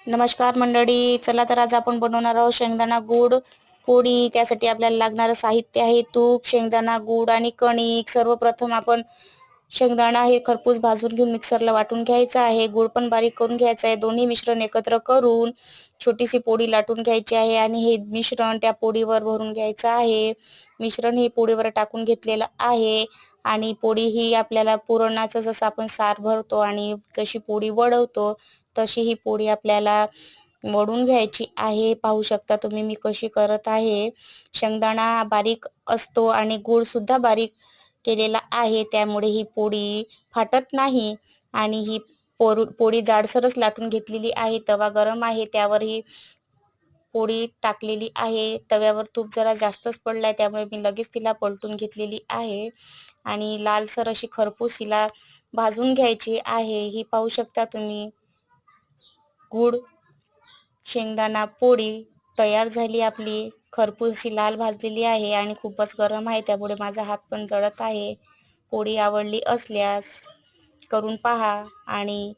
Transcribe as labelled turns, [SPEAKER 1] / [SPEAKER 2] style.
[SPEAKER 1] नमस्कार मंडळी, चला तर आज आपण बनवणार आहोत शेंगदाणा गूळ पोळी. त्यासाठी आपल्याला लागणारं साहित्य आहे तूप, शेंगदाणा, गूळ आणि कणिक. सर्वप्रथम आपण शेंगदाणा हे खरपूस भाजून घेऊन मिक्सरला वाटून घ्यायचा आहे. गूळ पण बारीक करून घ्यायचा आहे. दोन्ही मिश्रण एकत्र करून छोटीशी पोळी लाटून घ्यायची आहे आणि हे मिश्रण त्या पोळीवर भरून घ्यायचं आहे. मिश्रण हे पोळीवर टाकून घेतलेलं आहे आणि पोळी ही आपल्याला पुरणाचं जसं आपण सार भरतो आणि जशी पोळी वळवतो तशी ही पोळी आपल्याला वळून घ्यायची आहे. पाहू शकता तुम्ही मी कशी करत आहे. शेंगदाणा बारीक असतो आणि गूळ सुद्धा बारीक केलेला आहे, त्यामुळे ही पोळी फाटत नाही आणि ही पोळी जाडसरच लाटून घेतलेली आहे. तवा गरम आहे, त्यावर ही पोळी टाकलेली आहे. तव्यावर तूप जरा जास्तच पडलाय, त्यामुळे मी लगेच तिला पलटून घेतलेली आहे आणि लालसर अशी खरपूस हिला भाजून घ्यायची आहे. ही पाहू शकता तुम्ही गूळ शेंगदाणा पोळी तयार झाली आपली. खरपूस लाल भाजलेली आहे आणि खूपच गरम आहे, त्यामुळे माझा हात पण जळत आहे. पोळी आवडली असल्यास करून पहा आणि